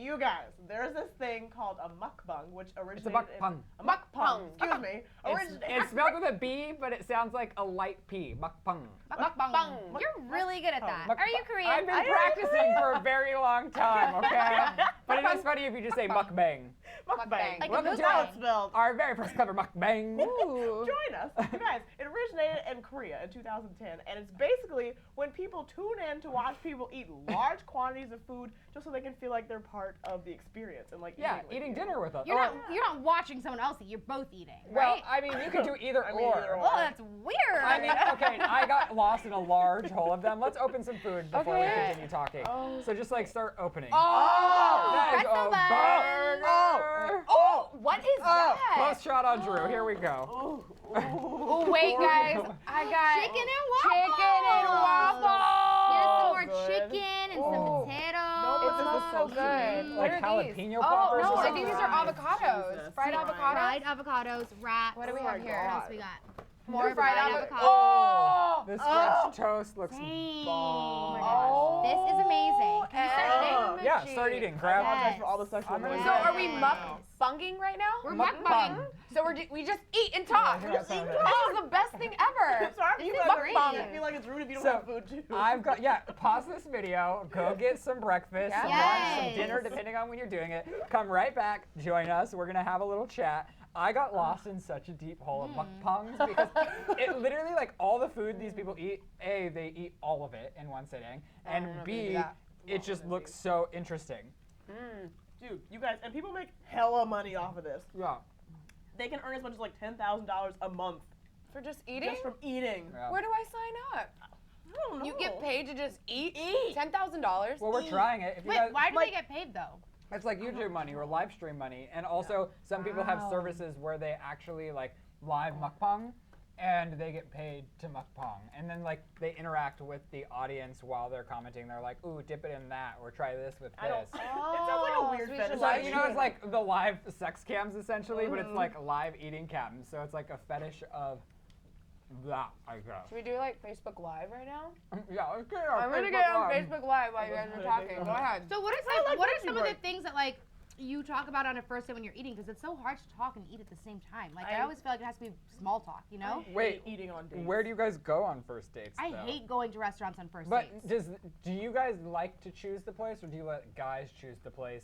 you guys, there's this thing called a mukbang, which originated It's a mukbang. A mukbang, excuse me. It's spelled with a B, but it sounds like a light P. Mukbang. Mukbang. You're really good at that. Are you Korean? I've been practicing for a very long time, okay? But it is funny if you just say mukbang. Mukbang. Like Welcome a to How it's spelled. our very first clever mukbang. Join us. You guys, it originated in Korea in 2010, and it's basically when people tune in to watch people eat large quantities of food just so they can feel like they're part of the experience and like Eating dinner with us. You're not watching someone else eat. You're both eating, Well, right? I mean, you could do either I mean, or. either or. Oh, that's weird. I mean, okay, I got lost in a large hole of them. Let's open some food before we continue talking. So just like start opening. That is pretzel a buns. burger. What is that? Close shot on Drew. Here we go. Oh, wait, guys. I got Chicken and waffles. Chicken and waffles. Here's some more good. chicken and some potatoes. No, It but this smells is so so good. sweet. What Like are these? jalapeno Oh, poppers no, or I something? think these are avocados. Jesus. Fried avocados. Fried avocados, wraps. What do we Oh have my here? What God. else we got? More fried avocados. avocados. Oh! This French toast looks Dang. bomb. Oh. This is amazing. Can you start eating? Yeah, start eating. I Grab. apologize for all the sexual I'm gonna noise. So are we Yes. mukbanging right now? We're Mukbang. mukbanging. So we just eat and talk. Yeah, that sounds This good. is the best thing ever. Sorry if you This is guys are great. eating. I feel like it's rude if you don't So, have food too. I've got, pause this video, go get some breakfast, some lunch, some Yes. dinner, depending on when you're doing it. Come right back, join us. We're going to have a little chat. I got lost in such a deep hole of mukbangs because it literally, like, all the food these people eat, A, they eat all of it in one sitting, and know if you B, do that. it just looks so interesting. Dude, you guys, and people make hella money off of this. Yeah. They can earn as much as like $10,000 a month For just eating? just from eating. Yeah. Where do I sign up? I don't know. You get paid to just eat? $10,000? Well, we're trying it. If you Wait, guys, why do they get paid though? It's like YouTube money or live stream money, and also some people have services where they actually like live mukbang, and they get paid to mukbang, and then like they interact with the audience while they're commenting. They're like, "Ooh, dip it in that," or "Try this with I don't. this." It sounds like a weird so we fetish. should So, live you know, it's like the live sex cams essentially, but it's like live eating cams. So it's like a fetish of that, I guess. Should we do like Facebook Live right now? Yeah, let's get our I'm gonna Facebook get on Live. Facebook Live while you guys are talking. Go ahead. So what is I like what are what you some of the write. things that like you talk about on a first date when you're eating? Because it's so hard to talk and eat at the same time. Like I I- always feel like it has to be small talk, you know? Wait, eating on dates. Where do you guys go on first dates? I though? hate going to restaurants on first But dates. do you guys like to choose the place, or do you let guys choose the place?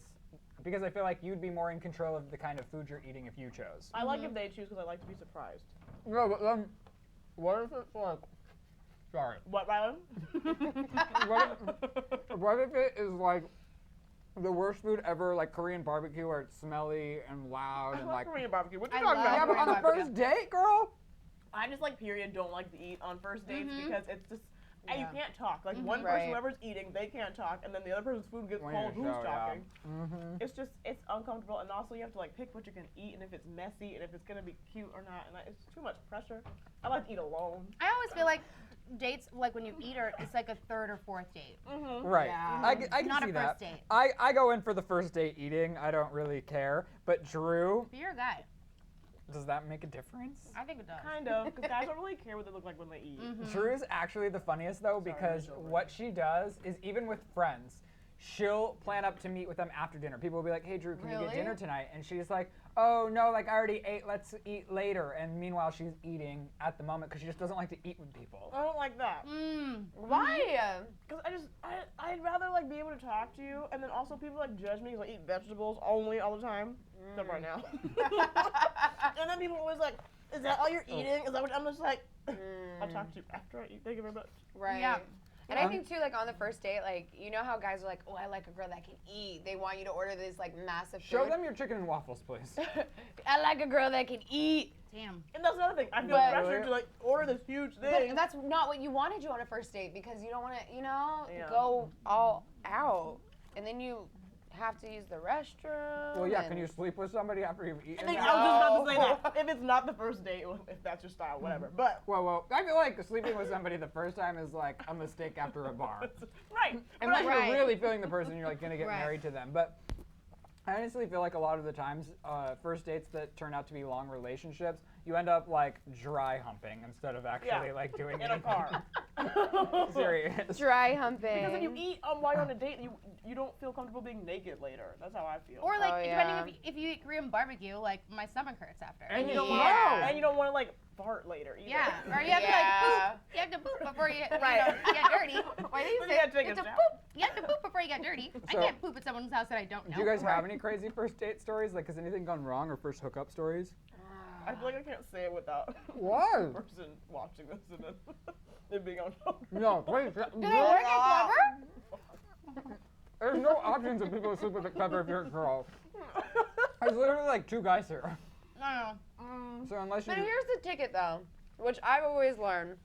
Because I feel like you'd be more in control of the kind of food you're eating if you chose. I like if they choose because I like to be surprised. No, but then, what if it's like, sorry, What, Rylan? what if it is like the worst food ever, like Korean barbecue, where it's smelly and loud I and love like. Korean barbecue. What you I talking love about? Yeah, but on the Korean first date, girl. I just like period don't like to eat on first dates because it's just and you Yeah. can't talk. Like one person, Right. whoever's eating, they can't talk, and then the other person's food gets When cold. you Who's show, yeah. talking? Mm-hmm. It's uncomfortable, and also you have to like pick what you can eat, and if it's messy, and if it's gonna be cute or not, and it's too much pressure. I like to eat alone. I always feel like dates, like when you eat, it's like a third or fourth date. Right. Yeah. I can Not see a that. first date. I go in for the first date eating. I don't really care. But Drew, But you're a guy. does that make a difference? I think it does. Kind of, because guys don't really care what they look like when they eat. Drew's actually the funniest though because Rachel, what she does is even with friends, she'll plan up to meet with them after dinner. People will be like, "Hey Drew, can you Really? get dinner tonight?" And she's like, "Oh no, like I already ate. Let's eat later." And meanwhile, she's eating at the moment because she just doesn't like to eat with people. I don't like that. Why? Because I'd rather like be able to talk to you, and then also people like judge me because I eat vegetables only all the time. Except right now. And then people are always like, "Is that all you're eating?" Is that what I'm just like? I'll talk to you after I eat. Thank you very much. Right. Yeah. And I think too, like on the first date, like you know how guys are like, "Oh, I like a girl that can eat." They want you to order this like massive food. Show them your chicken and waffles, please. I like a girl that can eat. Damn. And that's another thing. I feel But- pressure to like order this huge But thing. that's not what you want to do on a first date because you don't want to, Yeah. go all out, and then you have to use the restroom. Well, yeah. and- Can you sleep with somebody after you've eaten? I was that? just about to say that. If it's not the first date, well, if that's your style, whatever. But Well, I feel like sleeping with somebody the first time is like a mistake after a bar. right. Unless Right. you're really feeling the person, you're like gonna get Right. married to them. But I honestly feel like a lot of the times, first dates that turn out to be long relationships, you end up like dry humping instead of actually Yeah. like doing In a anything car. serious. Dry humping. Because if you eat while you're on a date, you don't feel comfortable being naked later. That's how I feel. Or like, Oh, depending yeah. if you eat Korean barbecue, like my stomach hurts after. And you don't Yeah. want and you don't want to like fart later either. Yeah, or you have to like poop. You have to poop before you, Right. you get dirty. Why do you You say take a have to shower? poop. You have to poop before you get dirty. I So- can't poop at someone's house that I don't know. Do you guys have any crazy first date stories? Like, has anything gone wrong or first hookup stories? I feel like I can't say it without Why? the person watching this and then it being on. No, please. Do they work at Clever? There's no options of people who sleep with a Clever if you're a girl. There's literally like 2 guys here. No. So unless you. But here's the ticket though, which I've always learned,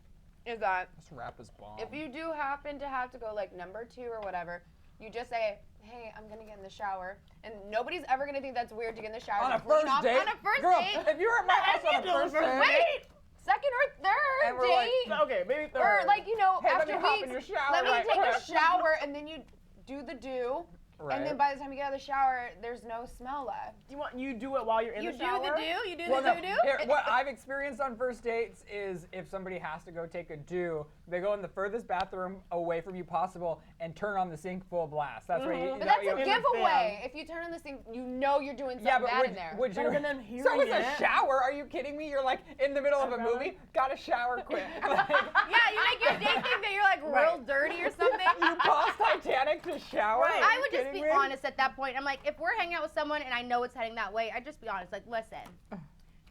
is that This rap is bomb. if you do happen to have to go like number 2 or whatever, you just say, hey, I'm gonna get in the shower. And nobody's ever gonna think that's weird to get in the shower. on a to clean first off. date? On a first Girl, date? if you were at my house on a first date. Wait, second or third And we're like, date. Okay, maybe third. Or like, you know, Hey, let after me hop in weeks, your shower let me right take a quick. shower, and then you do the do. Right. And then by the time you get out of the shower, there's no smell left. you do it while you're in You the do shower? the do? You do Well, the no. do-do? Here, what I've experienced on first dates is if somebody has to go take a do, they go in the furthest bathroom away from you possible and turn on the sink full blast. That's where you. Mhm. But that that's a way you- giveaway. If you turn on this thing, you know you're doing something Yeah, but bad would, in there. would you? Better than hearing So it's a it. shower? Are you kidding me? You're like in the middle of a movie. Got to shower quick. Like, Yeah, you make your date think that you're like real Right. dirty or something. you pause Titanic to shower? Right. Are I you would just kidding be me? honest at that point. I'm like, if we're hanging out with someone and I know it's heading that way, I'd just be honest. Like, listen.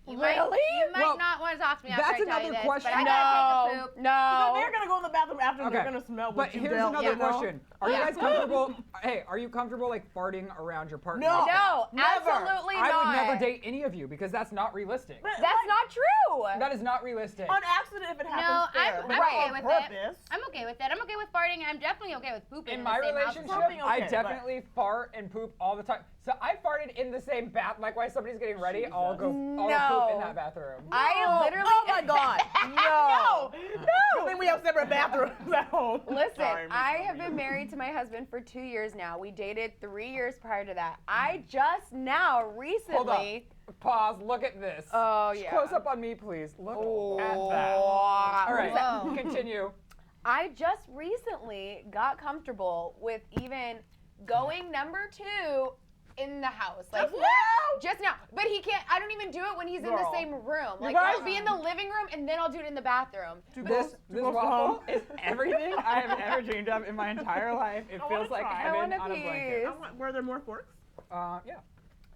You might Well, not want to talk to me that's after I tell you another this, question. but I gotta take a poop. No. They're gonna go in the bathroom after and Okay. they're gonna smell But what you here's dealt, another you know? question. Are you guys comfortable? Hey, are you comfortable like farting around your partner? No. No, Never. absolutely I not. would never date any of you because that's not realistic. But, That's like, not true. That is not realistic. on accident if it happens. No, fair, I'm but okay on with purpose. it. I'm okay with it. I'm okay with farting. I'm definitely okay with pooping In in my the same house as relationship, someone. Something I okay, definitely fart and poop all the time. So I farted in the same bath. Like while somebody's getting ready, I'll go poop in No. that bathroom. I literally. Oh my god. No. No. I think we have separate bathrooms at home. Listen, Sorry, I have been married to my husband for 2 years now. We dated 3 years prior to that. I just now Hold recently. up. Pause. Look at this. Oh yeah. Close up on me, please. Look Oh. at that. All right. Whoa. Continue. I just recently got comfortable with even going number 2 in the house. Like just now. But he can't. I don't even do it when he's in the Girl. same room. Like guys- I'll be in the living room and then I'll do it in the bathroom. This close to waffle home. is everything I have ever dreamed of in my entire life. It I feels wanna like try. I heaven want a on a blanket. piece. Were there more forks? Yeah.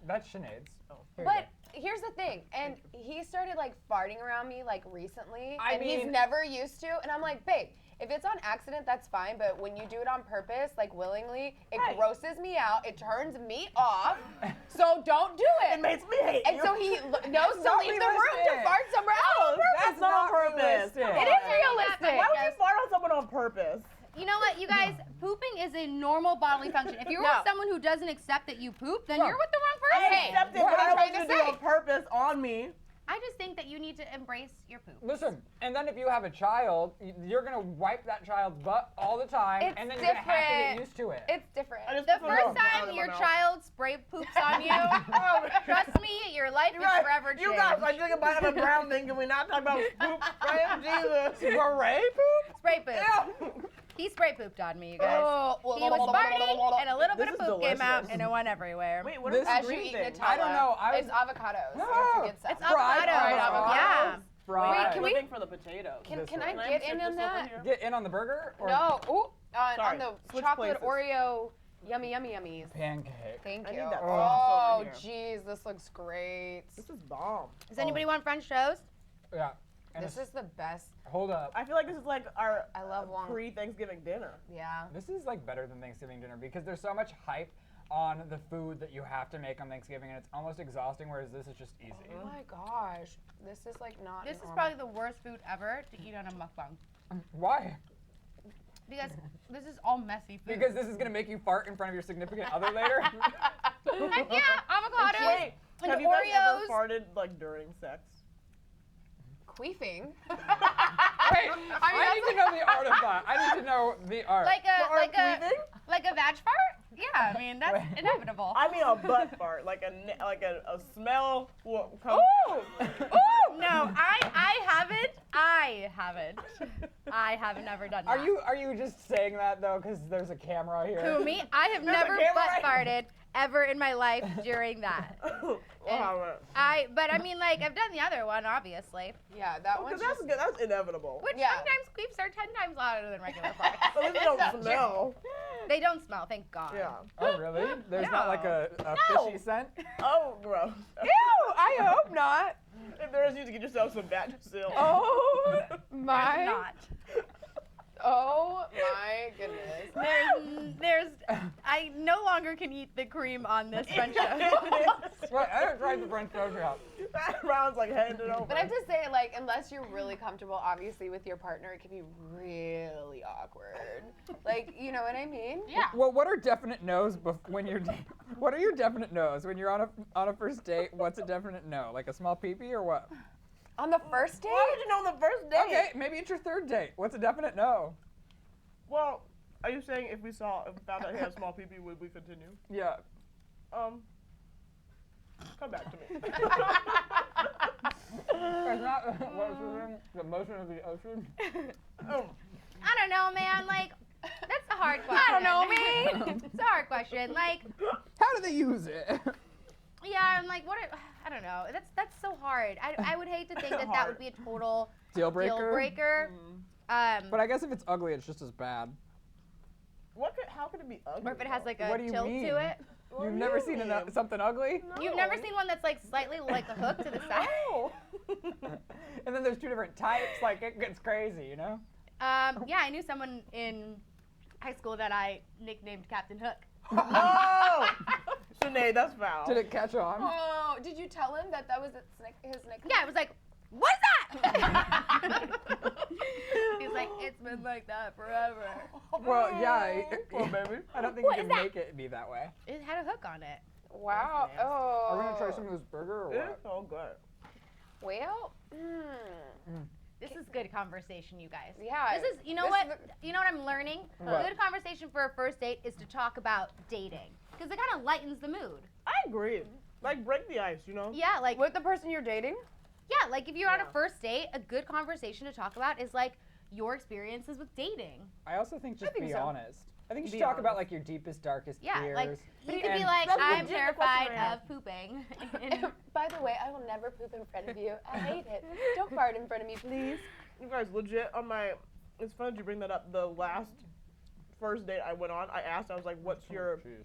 That's Sinead's. Oh. Here you But here's the thing, and he started like farting around me like recently, I and he's mean- never used to. And I'm like, babe, if it's on accident, that's fine. But when you do it on purpose, like willingly, it Right. grosses me out. It turns me off. So don't do it. It makes me hate And you. so he knows to not leave the room to realistic. fart somewhere else. That's not not on purpose. realistic. Come It on. is realistic. Why would you fart on someone on purpose? You know what, you guys? Pooping is a normal bodily function. If you're No. with someone who doesn't accept that you poop, then No. you're with the wrong I person. accept it, what but I'm I don't trying want to you to do say. it on purpose on me. I just think that you need to embrace your poop. Listen, and then if you have a child, you're gonna wipe that child's butt all the time, It's and then you're gonna have to get different. used to it. It's different. I just The put first some out time of your my mouth. child spray poops on you, trust me, your life is Right. forever You changed. guys, I took a bite of a brown thing. Can we not talk about poop? Right? Jesus. Beret poop? Spray poop. Ew. He spray pooped on me, you guys. Oh, He was farting, and a little bit This of is poop came out, delicious. and it went everywhere. Wait, what This is as this you green eat thing? Nutella. I don't know, I It's was- avocados. No. You have to get some. It's Fried avocados. avocados. Yeah. Fried. Wait, can we- Looking for the potatoes. Can This I way. Can I get sit in this on over that? here? Get in on the burger? Or No. Ooh, on Sorry, the switch chocolate places. Oreo yummy yummies. Pancake. Thank I you. need that Oh, sauce over jeez, this looks great. This is bomb. Does anybody want French toast? Yeah. And This is the best. hold up. I feel like this is like our I love long. pre-Thanksgiving dinner. Yeah. This is like better than Thanksgiving dinner because there's so much hype on the food that you have to make on Thanksgiving, and it's almost exhausting, whereas this is just easy. Oh my gosh, this is like not. This is normal. probably the worst food ever to eat on a mukbang. Why? Because this is all messy food. Because this is gonna make you fart in front of your significant other later? Heck yeah, avocados Wait, and have you guys Oreos. ever farted like during sex? queefing. Wait, I need to know the art of that. I need to know the art. like Or a breathing? like a vag fart. Yeah, I mean that's Wait. inevitable. I mean a butt fart, like a smell will come. Ooh! Ooh! No, I haven't. I haven't ever done that. Are you just saying that though because there's a camera here? Who, me? I have There's a never camera butt right farted ever in my life during that. Wow. But I mean, like, I've done the other one, obviously. Yeah, that Because one's that's just... good. That's inevitable. Which Yeah. sometimes queefs are 10 times louder than regular farts. At least they don't smell. They don't smell, thank God. Yeah. Oh really? There's not like a No. fishy scent? Oh, gross. Ew! I hope not. If there is, you to get yourself some Vagisil. Oh There's my! not. Oh my goodness! I no longer can eat the cream on this French toast. Right, I haven't tried the French toast yet. That round's like handed over. But I have to say, like, unless you're really comfortable, obviously, with your partner, it can be really awkward. Like, you know what I mean? Yeah. Well, what are definite no's when you're what are your definite no's when you're on a first date? What's a definite no? Like a small pee-pee or what? On the first date? Why would you know on the first date? Okay, maybe it's your third date. What's a definite no? Well, are you saying if found out he had a small pee-pee, would we continue? Yeah. Come back to me. It's not what's the motion of the ocean. I don't know, man. Like, that's a hard question. I don't know, man. It's a hard question. Like, How do they use it? yeah, I'm like, I don't know. That's so hard. I would hate to think that would be a total Deal breaker. deal breaker. But I guess if it's ugly, it's just as bad. How could it be ugly? Or if it has like a What do you tilt mean? to it. What You've do never you seen mean? something ugly? You've never seen one that's like slightly like a hook to the side. No. And then there's two different types. Like it gets crazy, you know? Yeah, I knew someone in high school that I nicknamed Captain Hook. Oh! Sinead, that's foul. Did it catch on? Oh, did you tell him that was his nickname? Yeah, I was like, what's that? He's like, it's been like that forever. Well, yeah. Well, baby. I don't think What you is can that? make it be that way. It had a hook on it. Wow. That's nasty. Oh. Are we gonna try some of this burger or Yeah, what? oh, good. Well, This is good conversation, you guys. yeah. This is, you know this what? is You know what I'm learning? What? A good conversation for a first date is to talk about dating. Because it kind of lightens the mood. I agree. Like, break the ice, you know? Yeah, like, with the person you're dating? yeah, like if you're on a Yeah. first date, a good conversation to talk about is like your experiences with dating. I also think just think be so. honest. I think you should Be talk honest. about like your deepest, darkest Yeah, fears. like you could be and- like, That's I'm legit the terrified question I have. of pooping. And By the way, I will never poop in front of you. I hate it. Don't fart in front of me, please. You guys, legit, it's funny that you bring that up. The last first date I went on, I was like, what's your Jeez.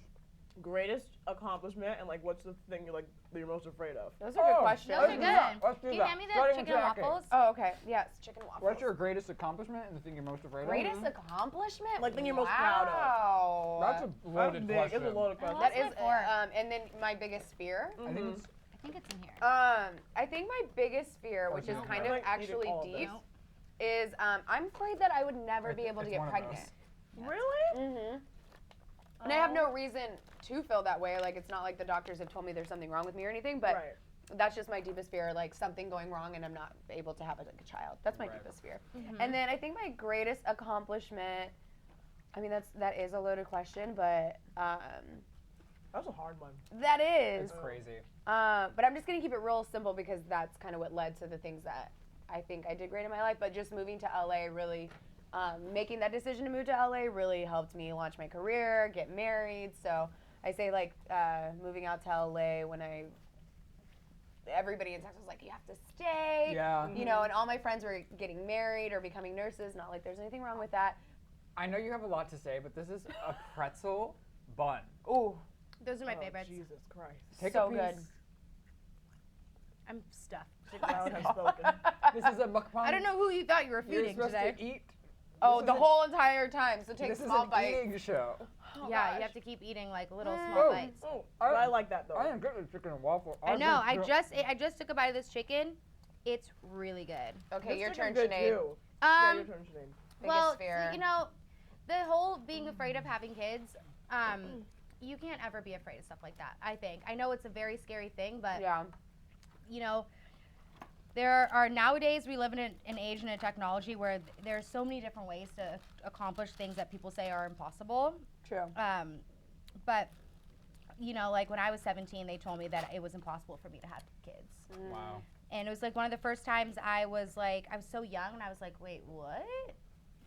greatest accomplishment and like what's the thing that you're most afraid of? Those are good Oh, questions. those are Let's do that. good. Let's do Can you that. hand me the Starting chicken with and Jackie. waffles? Oh, okay. Yes, chicken waffles. What's your greatest accomplishment and the thing you're most afraid of? greatest accomplishment? Like, thing you're most proud of. Wow. That's a loaded Big. question. It's a loaded question. That What's is, my four? and then my biggest fear. I think it's I think it's in here. I think my biggest fear, which is no. kind I of like eating actually all of deep, this. is I'm afraid that I would never be able to it's get one of pregnant. those. Really? Mm-hmm. And I have no reason to feel that way. Like, it's not like the doctors have told me there's something wrong with me or anything, but Right. that's just my deepest fear, like something going wrong and I'm not able to have a child. That's my Right. deepest fear. And then I think my greatest accomplishment, I mean, that is a loaded question, but That's a hard one. that is. It's crazy. But I'm just going to keep it real simple because that's kind of what led to the things that I think I did great in my life. But just moving to LA really, making that decision to move to LA really helped me launch my career, get married. So I say like moving out to LA when everybody in Texas was like, you have to stay. Yeah. You know, and all my friends were getting married or becoming nurses. Not like there's anything wrong with that. I know you have a lot to say, but this is a pretzel bun. Ooh, Those are my Oh, favorites. Jesus Christ. Take so a piece. good. I'm stuffed. The crowd has spoken. This is a mukbang. I don't know who you thought you were You're feeding supposed today. to eat. Oh, This the is whole entire time. So take This is small an bites. eating show. Oh, Yeah, gosh. you have to keep eating like little small Oh. bites. Oh, I- but I like that though. I am good at chicken and waffle. I know. I just. just took a bite of this chicken. It's really good. Okay, This your turn, chicken's good Sinead. too. Yeah, your Um, turn, Sinead. well, fear. you know, the whole being afraid of having kids, you can't ever be afraid of stuff like that. I think. I know it's a very scary thing, but Yeah. you know, there are nowadays we live in an age and a technology where there's so many different ways to accomplish things that people say are impossible. True. But, you know, like when I was 17, they told me that it was impossible for me to have kids. Wow. And it was like one of the first times I was so young and I was like, wait, what?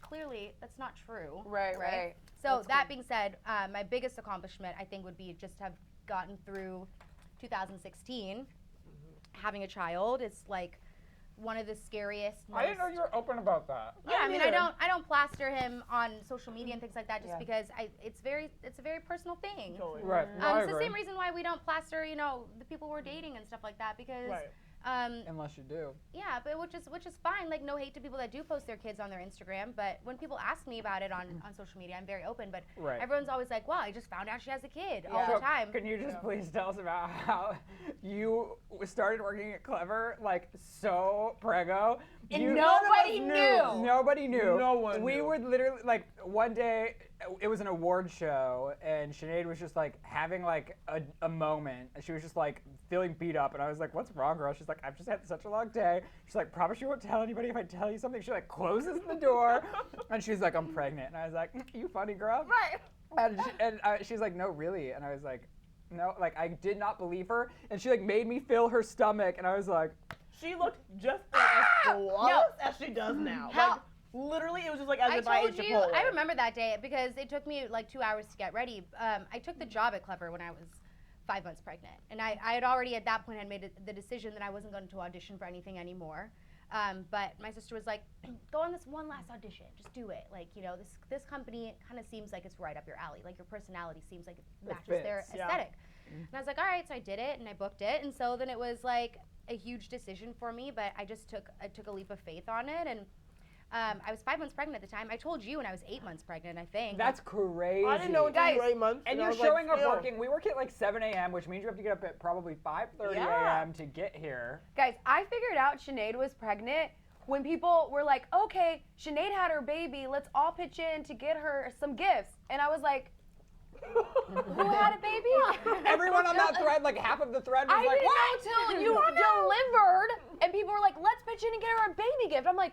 Clearly, that's not true. Right. So That's that cool. being said, my biggest accomplishment I think would be just to have gotten through 2016. Having a child is like one of the scariest. I didn't know you were open about that. Yeah, I mean, neither. I don't plaster him on social media and things like that just because it's a very personal thing. Totally. Right. No, I It's the agree. same reason why we don't plaster, you know, the people we're dating and stuff like that because Right. Unless you do. yeah, but which is fine. Like no hate to people that do post their kids on their Instagram, but when people ask me about it on social media, I'm very open. But Right. everyone's always like, "Wow, I just found out she has a kid all Yeah. the time." Can you just please tell us about how you started working at Clever, like so prego? And nobody knew. Nobody knew. No one We knew. would literally, like, one day, it was an award show, and Sinead was just, like, having, like, a moment. She was just, like, feeling beat up, and I was like, what's wrong, girl? She's like, I've just had such a long day. She's like, promise you won't tell anybody if I tell you something. She, like, closes the door, and she's like, I'm pregnant. And I was like, you funny, girl. Right. And she's like, no, really? And I was like, no, like, I did not believe her. And she, like, made me feel her stomach, and I was like, She looked just as flawless as she does now. How- Like, literally, it was just like as I if I told ate you, Chipotle. I remember that day because it took me like 2 hours to get ready. I took the job at Clever when I was 5 months pregnant, and I had already at that point had made the decision that I wasn't going to audition for anything anymore. But my sister was like, go on this one last audition, just do it. Like, you know, this company kind of seems like it's right up your alley. Like your personality seems like it matches their fits, yeah. aesthetic. And I was like, all right, so I did it and I booked it. And so then it was like a huge decision for me, but I took a leap of faith on it. And I was 5 months pregnant at the time. I told you when I was 8 months pregnant, I think. that's crazy. I didn't know until you were 8 months. And I you're was showing like, up ew. working. We work at like 7 a.m., which means you have to get up at probably 5:30 Yeah. a.m. to get here. Guys, I figured out Sinead was pregnant when people were like, okay, Sinead had her baby, let's all pitch in to get her some gifts. And I was like, who had a baby? Everyone on that thread, like half of the thread was I like, didn't what? know till you delivered, and people were like, let's pitch in and get her a baby gift. I'm like,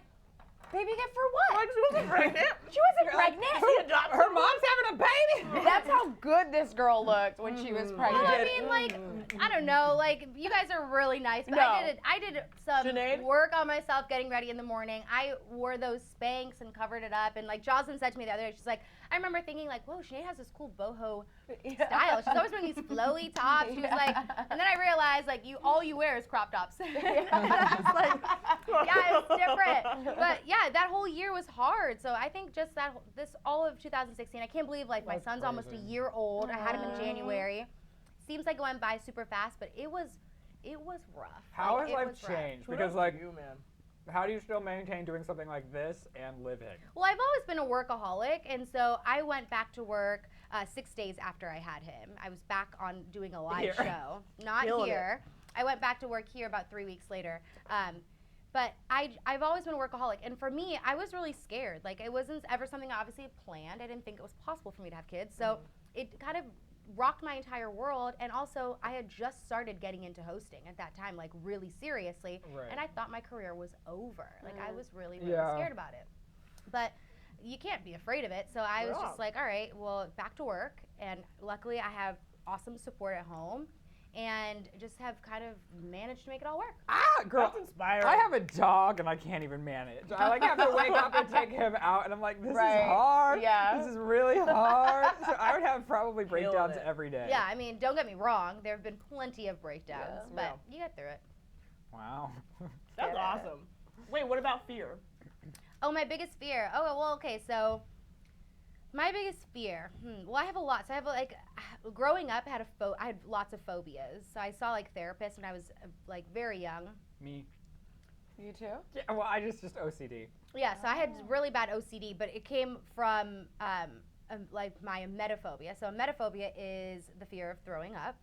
baby gift for what? Like, she wasn't pregnant. She wasn't pregnant. She adopted Her mom's having a baby? That's how good this girl looked when she was pregnant. Well, I mean, like, I don't know, like, you guys are really nice, but No. I did some Sinead? work on myself getting ready in the morning. I wore those Spanx and covered it up, and like Jocelyn said to me the other day, she's like, I remember thinking like, whoa, Sinead has this cool boho style. She's always wearing these flowy tops. She was like, and then I realized like all you wear is crop tops. And I was like, yeah, it's different. But yeah, that whole year was hard. So I think just all of 2016, I can't believe like my That's son's almost a crazy. year old. I had him in January. Seems like it went by super fast, but it was rough. How Like, has it life was rough. changed? Because like, you, man. how do you still maintain doing something like this and living? Well, I've always been a workaholic, and so I went back to work 6 days after I had him. I was back on doing a live Here. show. Not Killing here. I went back to work here about 3 weeks later. But I've always been a workaholic, and for me, I was really scared. Like, it wasn't ever something I obviously planned. I didn't think it was possible for me to have kids, so it kind of rocked my entire world. And also, I had just started getting into hosting at that time, like really seriously, Right. and I thought my career was over. Like, I was really Yeah. scared about it. But you can't be afraid of it. So I was just Yeah. like, all right, well, back to work. And luckily, I have awesome support at home, and just have kind of managed to make it all work. Ah, girl. That's inspiring. I have a dog and I can't even manage. I like have to wake up and take him out, and I'm like, this Right. is hard. Yeah. This is really hard. So I would have probably breakdowns it. every day. Yeah, I mean, don't get me wrong. There have been plenty of breakdowns, Yeah. but Yeah. you get through it. Wow. That's Yeah. awesome. Wait, what about fear? Oh, my biggest fear. Oh, well, okay, so my biggest fear. Well, I have a lot. So I have like, growing up, I had lots of phobias. So I saw like therapists when I was like very young. Me. You too? Yeah, well, I just OCD. Yeah, so I had really bad OCD, but it came from like my emetophobia. So emetophobia is the fear of throwing up.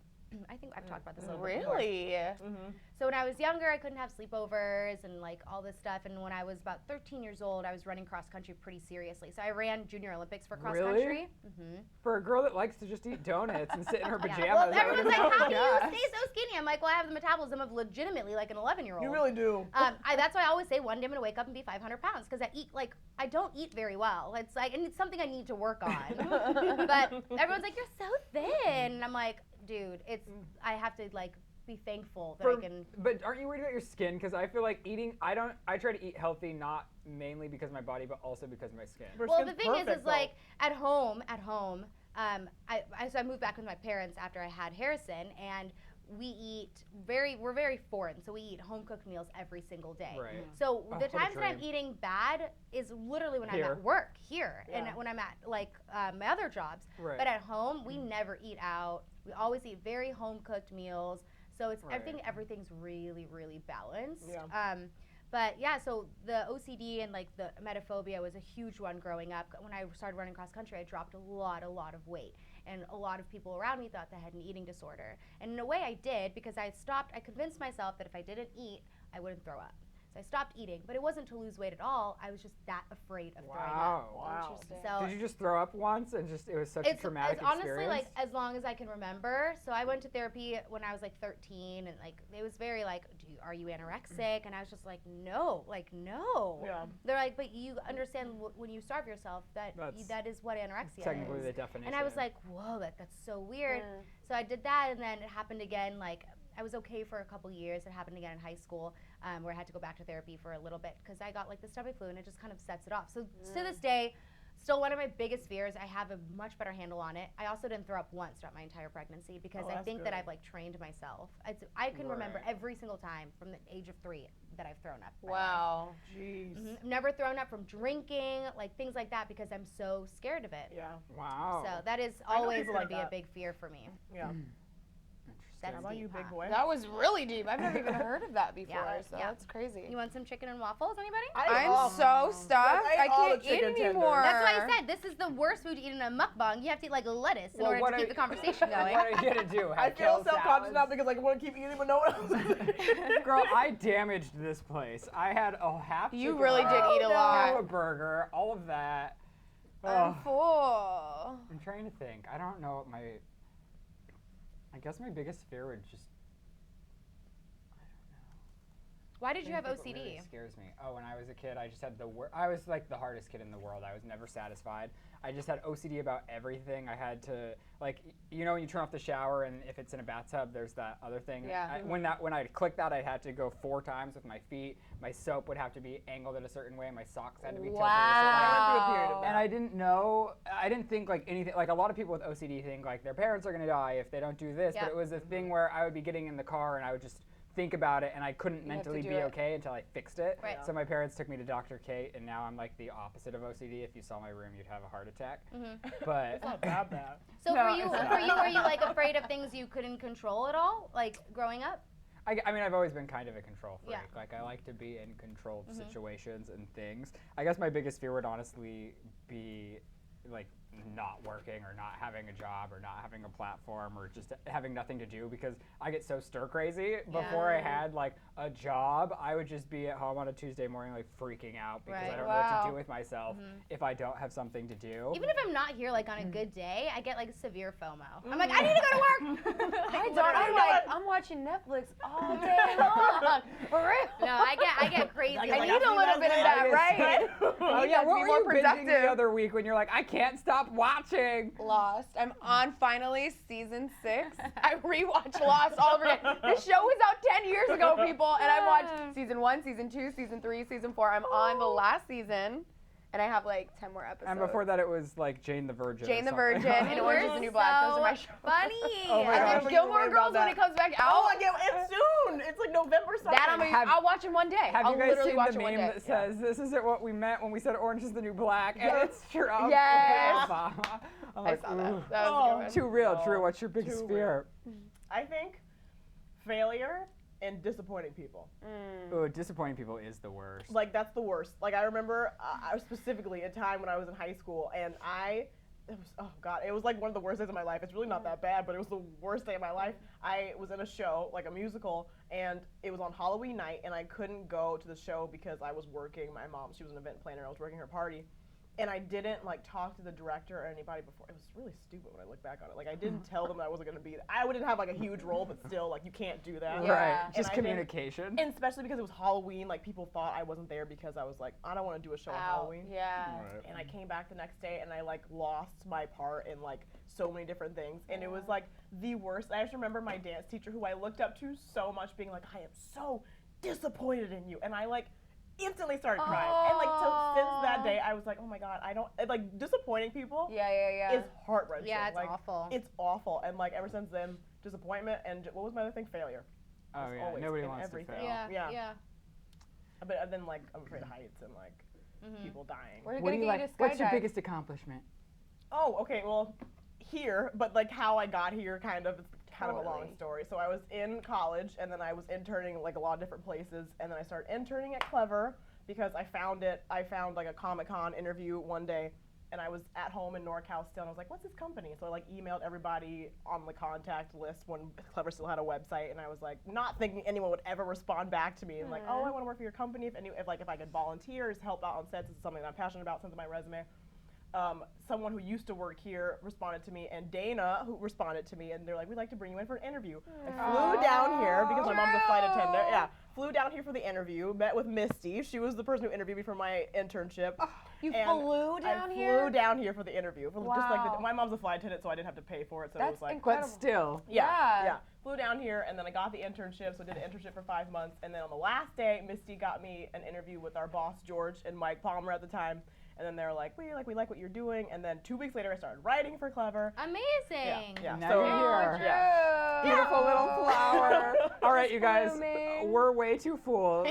I think I've talked about this a little bit before. Really? Mm-hmm. So when I was younger, I couldn't have sleepovers and like all this stuff. And when I was about 13 years old, I was running cross country pretty seriously. So I ran Junior Olympics for cross Really? country. Mm-hmm. For a girl that likes to just eat donuts and sit in her pajamas. Well, I would everyone's like, how do guess. you stay so skinny? I'm like, well, I have the metabolism of legitimately like an 11-year-old. You really do. That's why I always say one day I'm gonna wake up and be 500 pounds because I don't eat very well. It's like, and it's something I need to work on. But everyone's like, you're so thin. And I'm like, dude, I have to like be thankful that I can. But aren't you worried about your skin? Because I feel like I try to eat healthy, not mainly because of my body, but also because of my skin. Well, the thing is like at home, so I moved back with my parents after I had Harrison, and we're very foreign, so we eat home cooked meals every single day. Right. So the what a times that I'm dream. eating bad is literally when I'm Here. at work here, Yeah. and when I'm at like my other jobs. Right. But at home, we never eat out. We always eat very home cooked meals. So it's Right. everything's really, really balanced. Yeah. But yeah, so the OCD and like the emetophobia was a huge one growing up. When I started running cross country, I dropped a lot of weight. And a lot of people around me thought that I had an eating disorder. And in a way I did, because I convinced myself that if I didn't eat, I wouldn't throw up. So I stopped eating, but it wasn't to lose weight at all. I was just that afraid of throwing up. Wow. Interesting. So Did you just throw up once and just it was such a traumatic it's honestly experience? like as long as I can remember. So I went to therapy when I was like 13, and like it was very like, are you anorexic? And I was just like, no. Yeah. They're like, but you understand when you starve yourself that that is what anorexia technically is. the definition. And I was like, whoa, that's so weird. Yeah. So I did that, and then it happened again. Like I was okay for a couple years. It happened again in high school, where I had to go back to therapy for a little bit because I got like the stomach flu, and it just kind of sets it off. So to this day, still one of my biggest fears. I have a much better handle on it. I also didn't throw up once throughout my entire pregnancy because I think that I've like trained myself. I can remember every single time from the age of 3 that I've thrown up. Wow. Jeez. I've never thrown up from drinking, like things like that, because I'm so scared of it. Yeah. wow. So that is I know always people going to like be that. a big fear for me. Yeah. That's How about deep, you, big huh? boy? That was really deep. I've never even heard of that before, Yeah, so yeah. that's crazy. You want some chicken and waffles, anybody? I'm so stuffed. I ate I all can't the chicken eat tenders. anymore. That's why I said this is the worst food to eat in a mukbang. You have to eat like lettuce in Well, order what to keep are- the conversation going. What are you gonna do? I Have feel kale self-conscious salads? now because like I want to keep eating, but no one else is. Girl, I damaged this place. I had a half. You chicken really did wrap, eat a half a lot. burger, all of that. I'm Ugh. full. I'm trying to think. I don't know what I guess my biggest fear would just. Why did you have What really OCD? scares me. Oh, when I was a kid, I just had I was like the hardest kid in the world. I was never satisfied. I just had OCD about everything. I had to like, when you turn off the shower and if it's in a bathtub, there's that other thing. Yeah. When I clicked that, I had to go 4 times with my feet. My soap would have to be angled in a certain way. My socks had to be tilted in a certain way. Wow. And I didn't think like anything, like a lot of people with OCD think like their parents are gonna die if they don't do this, Yeah. but it was a thing where I would be getting in the car and I would just think about it and I couldn't You have to mentally do be it. okay until I fixed it. Right. So my parents took me to Dr. Kate and now I'm like the opposite of OCD. If you saw my room, you'd have a heart attack. But It's not that bad. So No, for you, it's not. were you like afraid of things you couldn't control at all, like growing up? I mean, I've always been kind of a control freak. Yeah. Like, I like to be in controlled situations and things. I guess my biggest fear would honestly be, like, not working or not having a job or not having a platform or just having nothing to do because I get so stir crazy. Before I had, like, a job, I would just be at home on a Tuesday morning, like, freaking out because I don't know what to do with myself if I don't have something to do. Even if I'm not here, like on a good day, I get like severe FOMO. I'm like, I need to go to work. I don't. I'm watching Netflix all day long. For real. No, I get crazy. I like, need a little bit of that, right? Oh need yeah, that to what be were more you binging the productive. other week when you're like, I can't stop watching? Lost. I'm on finally season 6. I rewatched Lost all over again. This show was out 10 years ago, people, and I watched season 1, season 2, season 3, season 4. I'm on the last season, and I have like 10 more episodes. And before that, it was like Jane the Virgin. Jane or the something. Virgin and you Orange were is the New Black. Those are my so shows. funny. Oh my And gosh. then Gilmore Girls when it comes back out. Oh, I get it's soon. It's like November something. That I'll watch in one day. Have I'll you guys literally seen watch the it one meme day. that says, "This isn't what we meant when we said Orange is the New Black," and it's Trump. Yes. I'm I like, saw that. ooh. That was a good one. Too real. Oh, True. What's your biggest too fear? I think failure and disappointing people. Ooh, disappointing people is the worst. Like that's the worst. Like I remember specifically a time when I was in high school and I it was, oh God, it was like one of the worst days of my life. It's really not that bad, but it was the worst day of my life. I was in a show, like a musical, and it was on Halloween night, and I couldn't go to the show because I was working. My mom, she was an event planner, I was working her party. And I didn't like talk to the director or anybody before. It was really stupid when I look back on it. Like I didn't tell them that I wasn't gonna be. I wouldn't have like a huge role, but still, like you can't do that. Yeah. Right. And Just I didn't- communication. And especially because it was Halloween, like people thought I wasn't there because I was like, I don't want to do a show on Halloween. Yeah. Right. And I came back the next day and I like lost my part in like so many different things. And it was like the worst. I just remember my dance teacher who I looked up to so much being like, I am so disappointed in you. And I like instantly started crying. And like so since that day I was like, oh my God, I don't like disappointing people Yeah. is heart wrenching. Yeah, it's like, awful. It's awful. And like ever since then, disappointment and what was my other thing? Failure. Oh Just yeah, always nobody in wants everything. to fail. Yeah. But then like I'm afraid of heights and like people dying. We're What gonna do you get you like? to What's your skydive. biggest accomplishment? Oh, okay. Well, here, but like how I got here, kind of, it's kind of a long Totally. story. So I was in college, and then I was interning like a lot of different places, and then I started interning at Clever because I found it. I found like a Comic-Con interview one day, and I was at home in NorCal still, and I was like, "What's this company?" So I like emailed everybody on the contact list when Clever still had a website, and I was like, not thinking anyone would ever respond back to me, and like, "Oh, I want to work for your company. If I could volunteer, just help out on sets, this is something that I'm passionate about." Sent to my resume. Someone who used to work here responded to me, and Dana, who responded to me, and they're like, "We'd like to bring you in for an interview." I flew down here because my mom's a flight attendant. Yeah, flew down here for the interview. Met with Misty. She was the person who interviewed me for my internship. You And flew down I here? flew down here for the interview. For just like Wow. my mom's a flight attendant, so I didn't have to pay for it. So it That's was like, incredible. But still. yeah. Flew down here, and then I got the internship, so I did the internship for 5 months. And then on the last day, Misty got me an interview with our boss, George, and Mike Palmer at the time. And then they were like, we like what you're doing. And then 2 weeks later, I started writing for Clever. Amazing. Yeah. Now So, you're here. yeah. Beautiful little flower. All right, you guys, Blooming. we're way too full,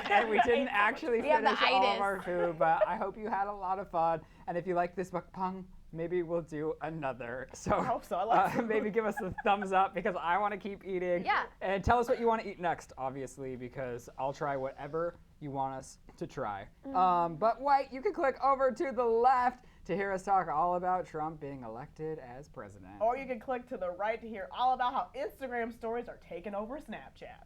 and we didn't actually We have the finish all of itis. our food, but I hope you had a lot of fun. And if you like this mukbang, maybe we'll do another. So I hope so. I like food. maybe give us a thumbs up because I want to keep eating. Yeah. And tell us what you want to eat next, obviously, because I'll try whatever you want us to try. But wait, you can click over to the left to hear us talk all about Trump being elected as president. Or you can click to the right to hear all about how Instagram stories are taking over Snapchat.